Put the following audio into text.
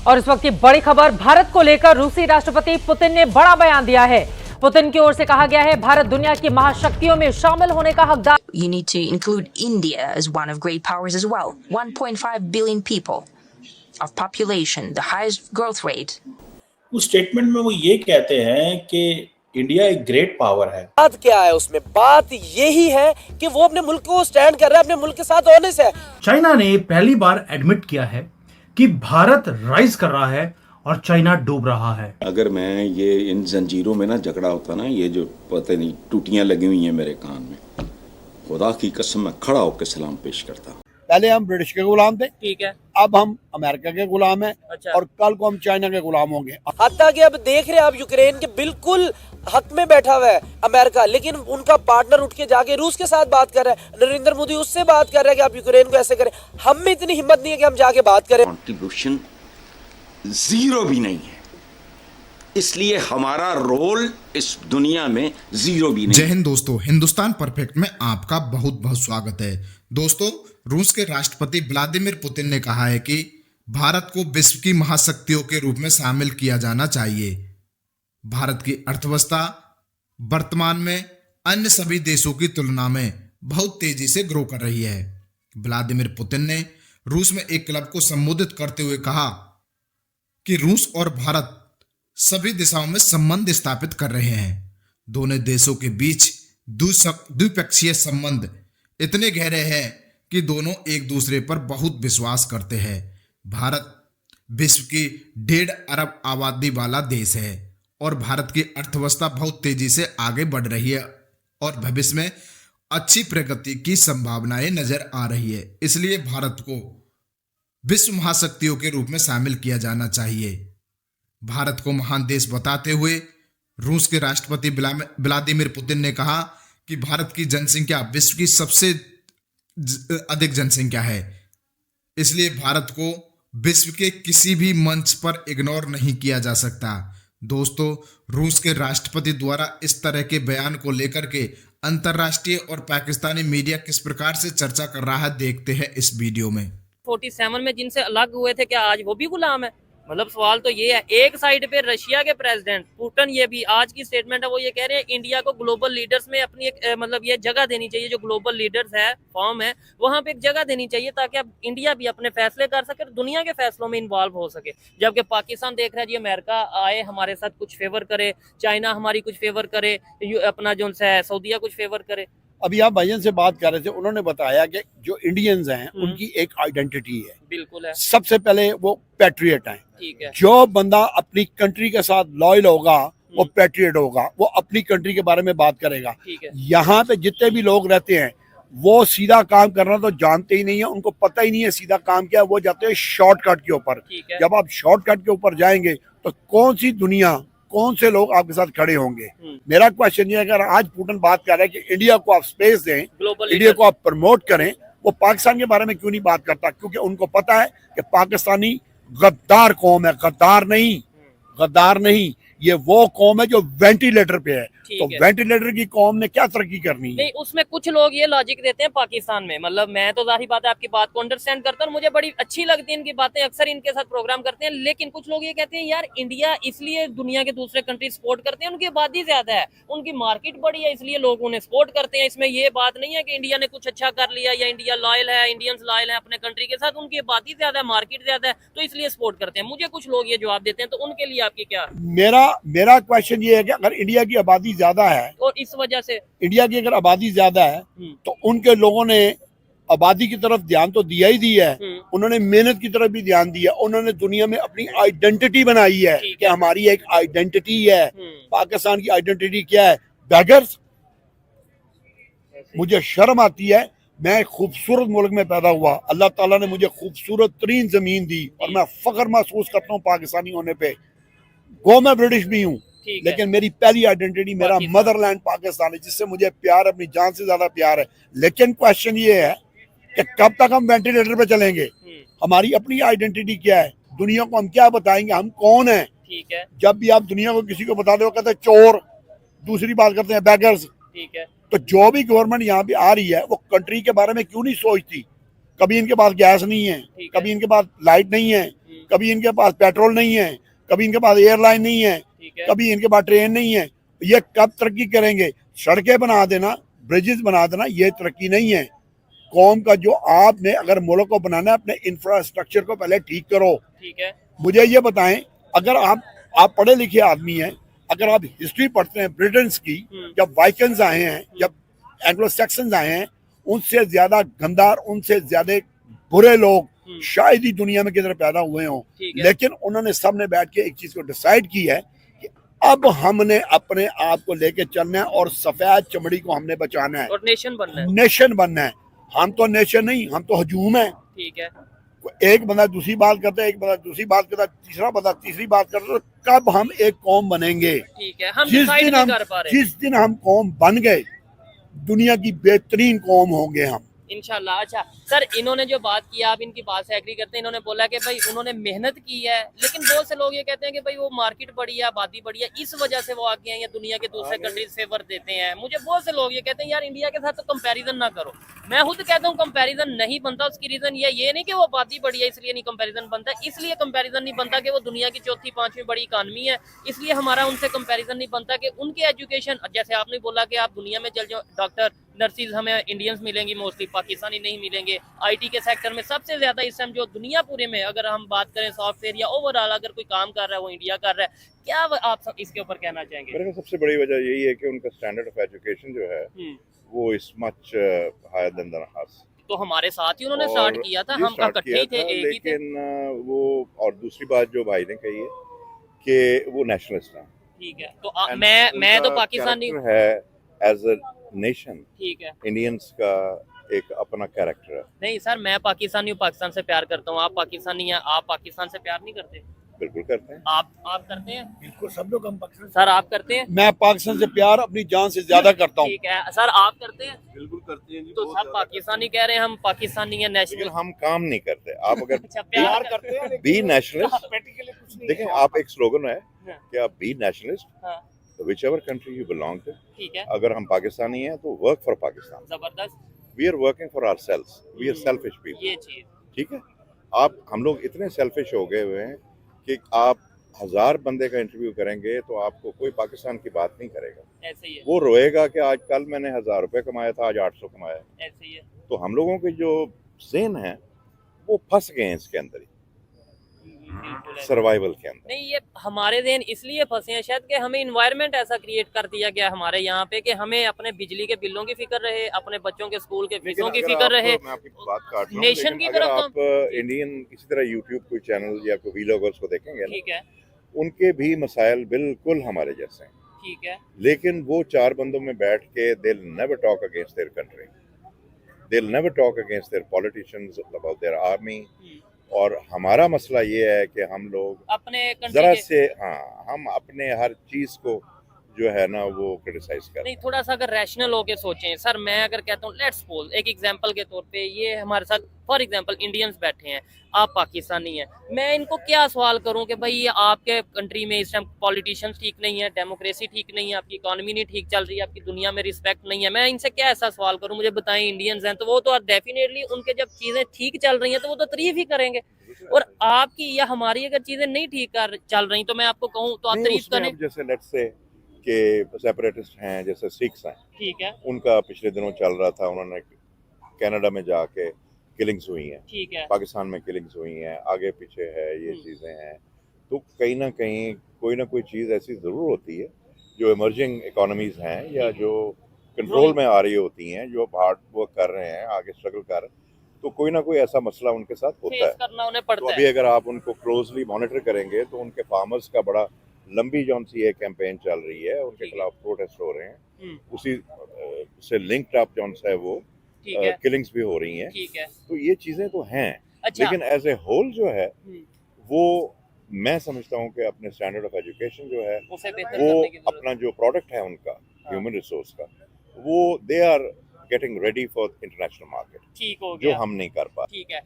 और इस वक्त की बड़ी खबर भारत को लेकर रूसी राष्ट्रपति पुतिन ने बड़ा बयान दिया है। पुतिन की ओर से कहा गया है, भारत दुनिया की महाशक्तियों में शामिल होने का हकदार। You need to include India as one of great powers as well. 1.5 billion people of population, the highest growth rate. उस स्टेटमेंट में वो ये कहते हैं कि इंडिया एक ग्रेट पावर है। बात क्या है उसमें? बात यही है कि वो अपने मुल्क को स्टैंड कर रहा है, अपने मुल्क के साथ ऑनेस्ट है। चाइना ने पहली बार एडमिट किया है कि भारत राइज कर रहा है और चाइना डूब रहा है। अगर मैं ये इन जंजीरों में ना झगड़ा होता ना, ये जो पता नहीं टूटियां लगी हुई हैं मेरे कान में, खुदा की कसम मैं खड़ा होकर सलाम पेश करता। पहले हम ब्रिटिश के गुलाम थे, ठीक है, अब हम अमेरिका के गुलाम हैं। अच्छा। और कल को हम चाइना के गुलाम होंगे। हत्ता कि अब देख रहे हैं आप यूक्रेन के बिल्कुल हक में बैठा हुआ है अमेरिका, लेकिन उनका पार्टनर उठ के जाके रूस के साथ बात कर रहा है। नरेंद्र मोदी उससे बात कर रहा है कि आप यूक्रेन को ऐसे करें। हम में इतनी हिम्मत नहीं है कि हम जाके बात करें। कंट्रीब्यूशन जीरो भी नहीं है, इसलिए हमारा रोल इस दुनिया में जीरो भी नहीं। जय हिंद दोस्तों, हिंदुस्तान परफेक्ट में आपका बहुत बहुत स्वागत है। दोस्तों, रूस के राष्ट्रपति व्लादिमीर पुतिन ने कहा है कि भारत को विश्व की महाशक्तियों के रूप में शामिल किया जाना चाहिए। भारत की अर्थव्यवस्था वर्तमान में अन्य सभी देशों की तुलना में बहुत तेजी से ग्रो कर रही है। व्लादिमीर पुतिन ने रूस में एक क्लब को संबोधित करते हुए कहा कि रूस और भारत सभी दिशाओं में संबंध स्थापित कर रहे हैं। दोनों देशों के बीच द्विपक्षीय संबंध इतने गहरे हैं कि दोनों एक दूसरे पर बहुत विश्वास करते हैं। भारत विश्व की 1.5 अरब आबादी वाला देश है और भारत की अर्थव्यवस्था बहुत तेजी से आगे बढ़ रही है और भविष्य में अच्छी प्रगति की संभावनाएं नजर आ रही है। इसलिए भारत को विश्व महाशक्तियों के रूप में शामिल किया जाना चाहिए। भारत को महान देश बताते हुए रूस के राष्ट्रपति व्लादिमीर पुतिन ने कहा कि भारत की जनसंख्या विश्व की सबसे अधिक जनसंख्या है, इसलिए भारत को विश्व के किसी भी मंच पर इग्नोर नहीं किया जा सकता। दोस्तों, रूस के राष्ट्रपति द्वारा इस तरह के बयान को लेकर के अंतर्राष्ट्रीय और पाकिस्तानी मीडिया किस प्रकार से चर्चा कर रहा है, देखते हैं इस वीडियो में। 47 में जिनसे अलग हुए थे, क्या आज वो भी गुलाम है? मतलब सवाल तो ये है। एक साइड पे रशिया के प्रेसिडेंट पुतिन, ये भी आज की स्टेटमेंट है, वो ये कह रहे हैं इंडिया को ग्लोबल लीडर्स में अपनी एक मतलब ये जगह देनी चाहिए। जो ग्लोबल लीडर्स है फॉर्म है, वहां पे एक जगह देनी चाहिए ताकि अब इंडिया भी अपने फैसले कर सके, दुनिया के फैसलों में इन्वॉल्व हो सके। जबकि पाकिस्तान देख रहा है जी अमेरिका आए हमारे साथ कुछ फेवर करे, चाइना हमारी कुछ फेवर करे, अपना जो है सऊदीया कुछ फेवर करे। अभी आप भाईजान से बात कर रहे थे, उन्होंने बताया कि जो इंडियंस हैं उनकी एक आइडेंटिटी है। बिल्कुल है। सबसे पहले वो पैट्रियट हैं। ठीक है। जो बंदा अपनी कंट्री के साथ लॉयल होगा वो पैट्रियट होगा, वो अपनी कंट्री के बारे में बात करेगा। ठीक है। यहाँ पे जितने भी लोग रहते हैं वो सीधा काम करना तो जानते ही नहीं है, उनको पता ही नहीं है सीधा काम क्या है। वो जाते हैं शॉर्टकट के ऊपर। जब आप शॉर्टकट के ऊपर जाएंगे तो कौन सी दुनिया, कौन से लोग आपके साथ खड़े होंगे? मेरा क्वेश्चन ये है, अगर आज पुतिन बात कर रहा है कि इंडिया को आप स्पेस दें, इंडिया को आप प्रमोट करें, वो पाकिस्तान के बारे में क्यों नहीं बात करता? क्योंकि उनको पता है कि पाकिस्तानी गद्दार कौम है। गद्दार नहीं, ये वो कौम है जो वेंटिलेटर पे है। तो वेंटिलेटर की कौम ने क्या तरक्की करनी है? नहीं, उसमें कुछ लोग ये लॉजिक देते हैं पाकिस्तान में, मतलब मैं तो जाहिर बात है आपकी बात को अंडरस्टैंड करता हूँ, मुझे बड़ी अच्छी लगती है इनकी बातें, अक्सर इनके साथ प्रोग्राम करते हैं। लेकिन कुछ लोग ये कहते हैं यार इंडिया इसलिए दुनिया के दूसरे कंट्री सपोर्ट करते हैं, उनकी आबादी ज्यादा है, उनकी मार्केट बड़ी है, इसलिए लोग उन्हें सपोर्ट करते हैं। इसमें ये बात नहीं है कि इंडिया ने कुछ अच्छा कर लिया या इंडिया लॉयल है, इंडियंस लॉयल है अपने कंट्री के साथ, उनकी आबादी ज्यादा है, मार्केट ज्यादा है, तो इसलिए सपोर्ट करते हैं। मुझे कुछ लोग ये जवाब देते हैं, तो उनके लिए आपकी क्या? मेरा क्वेश्चन ये है कि अगर इंडिया की आबादी ज्यादा है और इस वजह से इंडिया की अगर आबादी ज्यादा है तो उनके लोगों ने आबादी की तरफ ध्यान तो दिया ही दिया है, उन्होंने मेहनत की तरफ भी ध्यान दिया, उन्होंने दुनिया में अपनी आइडेंटिटी बनाई है कि हमारी एक आइडेंटिटी है। पाकिस्तान की आइडेंटिटी क्या है? बैगर्स। मुझे शर्म आती है, मैं एक खूबसूरत मुल्क में पैदा हुआ, अल्लाह ताला ने मुझे खूबसूरत तरीन जमीन दी और मैं फख्र महसूस करता हूँ पाकिस्तानी होने पे। गो मैं ब्रिटिश भी हूँ, लेकिन मेरी पहली आइडेंटिटी मेरा मदरलैंड पाकिस्तान है, जिससे मुझे प्यार, अपनी जान से ज्यादा प्यार है। लेकिन क्वेश्चन ये है कि कब तक हम वेंटिलेटर पे चलेंगे? हमारी अपनी आइडेंटिटी क्या है? दुनिया को हम क्या बताएंगे, हम कौन है? ठीक है। जब भी आप दुनिया को किसी को बता दो कहते हैं चोर, दूसरी बात करते हैं बैगर्स। ठीक है। तो जो भी गवर्नमेंट यहाँ पे आ रही है वो कंट्री के बारे में क्यों नहीं सोचती? कभी इनके पास गैस नहीं है, कभी इनके पास लाइट नहीं है, कभी इनके पास पेट्रोल नहीं है, कभी इनके पास एयरलाइन नहीं है, ठीक है। कभी इनके पास ट्रेन नहीं है। ये कब तरक्की करेंगे? सड़कें बना देना, ब्रिजेस बना देना, ये तरक्की नहीं है। कौम का जो आपने अगर मुल्क को बनाना है, अपने इंफ्रास्ट्रक्चर को पहले ठीक करो। ठीक है। मुझे ये बताएं, अगर आप पढ़े लिखे आदमी हैं, अगर आप हिस्ट्री पढ़ते हैं ब्रिटेन की, जब वाइकन्स आए हैं, जब एंग्लो सैक्सन्स आए हैं, उनसे ज्यादा गंदार, उनसे ज्यादा बुरे लोग शायद ही दुनिया में किधर पैदा हुए हों। लेकिन उन्होंने सबने बैठ के एक चीज को डिसाइड की है कि अब हमने अपने आप को लेके चलना है और सफेद चमड़ी को हमने बचाना है और नेशन बनना है। नेशन बनना है। हम तो नेशन नहीं, हम तो हजूम है। ठीक है। एक बंदा दूसरी बात करता है, एक बंदा दूसरी बात करता है, तीसरा बंदा तीसरी बात करता है, तो कब हम एक कौम बनेंगे? ठीक है, हम डिसाइड नहीं कर पा रहे। जिस दिन हम कौम बन गए, दुनिया की बेहतरीन कौम होंगे हम, इंशाल्लाह। अच्छा सर, इन्होंने जो बात की, आप इनकी बात से एग्री करते हैं? इन्होंने बोला कि भाई उन्होंने मेहनत की है, लेकिन बहुत से लोग ये कहते हैं कि भाई वो मार्केट बड़ी है, आबादी बड़ी है, इस वजह से वो आगे हैं या दुनिया के दूसरे कंट्रीज फेवर देते हैं। मुझे बहुत से लोग ये कहते हैं यार इंडिया के साथ तो कंपैरिजन ना करो। मैं खुद कहता हूँ कंपैरिजन नहीं बनता। उसकी रीजन ये नहीं कि वो आबादी बड़ी है इसलिए नहीं कंपैरिजन बनता, इसलिए कंपैरिजन नहीं बनता कि वो दुनिया की चौथी पांचवी बड़ी इकानमी है, इसलिए हमारा उनसे कंपैरिजन नहीं बनता कि उनके एजुकेशन, जैसे आपने बोला कि आप दुनिया में चल जाओ, डॉक्टर नर्सिस हमें इंडियंस मिलेंगी, मोस्टली पाकिस्तानी नहीं मिलेंगे। आईटी के सेक्टर में सबसे ज्यादा इस टाइम जो दुनिया पूरे में, अगर हम बात करें सॉफ्टवेयर या ओवरऑल अगर कोई काम कर रहा है वो इंडिया कर रहा है। क्या आप सब इसके ऊपर कहना चाहेंगे? मेरे को सबसे बड़ी वजह यही है कि उनका स्टैंडर्ड ऑफ एजुकेशन जो है वो is much higher than us. तो हमारे साथ ही उन्होंने स्टार्ट किया था, हम इकट्ठे ही थे, एक ही थे। लेकिन वो, और दूसरी बात जो भाई ने कही है कि वो नेशनलिस्ट हैं। ठीक है, तो मैं तो पाकिस्तानी है एज अ नेशन। ठीक है, इंडियंस का एक अपना कैरेक्टर है। नहीं सर, मैं पाकिस्तानी हूँ, पाकिस्तान से प्यार करता हूँ। आप पाकिस्तानी हैं, आप पाकिस्तान से प्यार नहीं करते? बिल्कुल करते हैं। आप करते हैं? बिल्कुल, सब लोग हम पाकिस्तान। सर आप करते हैं? मैं पाकिस्तान से प्यार अपनी जान से ज्यादा करता हूँ। ठीक है सर, आप करते हैं? बिल्कुल करते हैं। तो सब पाकिस्तानी कह रहे हैं, हम पाकिस्तानी है, नेशनल। हम काम नहीं करते। आप अगर अच्छा, प्यार करते हैं, बी नेशनलिस्ट, देखें आप एक स्लोगन है कि आप be nationalist whichever country you belong to। ठीक है, अगर हम पाकिस्तानी हैं तो वर्क फॉर पाकिस्तान। जबरदस्त। We are working for ourselves, we are selfish people. ये चीज ठीक है, हम लोग इतने सेल्फिश हो गए हुए हैं कि आप 1000 बंदे का इंटरव्यू करेंगे तो आपको कोई पाकिस्तान की बात नहीं करेगा। ऐसे ही है, वो रोएगा कि आज कल मैंने 1000 रुपए कमाया था, आज 800 कमाया। ऐसे ही है। तो हम लोगों के जो ज़हन है वो फंस गए हैं इसके अंदर ही, बिल्कुल है। सर्वाइवल के अंदर। नहीं, ये हमारे देन इसलिए फंसे हैं शायद कि हमें इन्वायरमेंट ऐसा क्रिएट कर दिया गया हमारे यहाँ पे कि हमें अपने बिजली के बिलों की फिक्र रहे, अपने बच्चों के स्कूल के फीसों की फिक्र रहे, मैं आपकी बात काट रहा हूं, नेशन की लेकिन तरफ अगर आप इंडियन किसी तरह यूट्यूब कोई चैनल या कोई व्लॉगर्स को देखेंगे ना, ठीक है, उनके भी मसाइल बिल्कुल हमारे जैसे हैं। ठीक है, लेकिन वो 4 बंदों में बैठ के they will never talk against their country, they will never talk against their politicians, about their army. और हमारा मसला ये है कि हम लोग अपने जरा से, हाँ, हम अपने हर चीज को जो है ना वो क्रिटिसाइज कर। नहीं, थोड़ा सा अगर रैशनल होके सोचें सर, मैं अगर कहता हूँ लेट्स सपोज एक एग्जांपल के तौर पे, ये हमारे साथ फॉर एग्जांपल इंडियंस बैठे हैं, आप पाकिस्तानी हैं, मैं इनको क्या सवाल करूं कि भाई ये आपके कंट्री में इस टाइम पॉलिटिशियंस ठीक नहीं है, डेमोक्रेसी ठीक नहीं है, आपकी इकोनॉमी नहीं ठीक चल रही है, आपकी दुनिया में रिस्पेक्ट नहीं है, मैं इनसे क्या ऐसा सवाल करूं? मुझे बताएं, इंडियंस हैं तो वो तो डेफिनेटली उनके जब चीजें ठीक चल रही हैं तो वो तो तारीफ ही करेंगे, और आपकी या हमारी अगर चीजें नहीं ठीक चल रही तो मैं आपको कहूँ तो आप तारीफ करें। जैसे लेट्स से कि सेपरेटिस्ट हैं, जैसे सिख्स हैं, ठीक है, उनका पिछले दिनों चल रहा था, उन्होंने कनाडा में जाके किलिंग्स हुई हैं, ठीक है, पाकिस्तान में किलिंग्स हुई हैं, आगे पीछे है, ये चीज़ें हैं। तो कहीं ना कहीं कोई ना कोई चीज़ ऐसी ज़रूर होती है जो इमर्जिंग इकोनॉमीज़ हैं या जो कंट्रोल में आ रही होती हैं, जो हार्ड वर्क कर रहे हैं, आगे स्ट्रगल कर रहे हैं, तो कोई ना कोई ऐसा मसला उनके साथ होता है, करना उन्हें तो पड़ता अभी अगर आप उनको क्लोजली मॉनिटर करेंगे तो उनके फार्मर्स का बड़ा लंबी जौन सी एक कैंपेन चल रही है, उनके खिलाफ प्रोटेस्ट हो रहे हैं, उसी से लिंक्ड अप जौन सा है वो किलिंग्स भी हो रही हैं। ठीक है, तो ये चीजें तो हैं। अच्छा, लेकिन एज ए होल जो है वो मैं समझता हूँ कि अपने स्टैंडर्ड ऑफ एजुकेशन जो है उसे बेहतर वो करने की जरूरत अपना जो प्रोडक्ट है उनका ह्यूमन रिसोर्स का, वो they are getting ready for international market, ठीक हो जो गया, हम नहीं कर पा। ठीक है।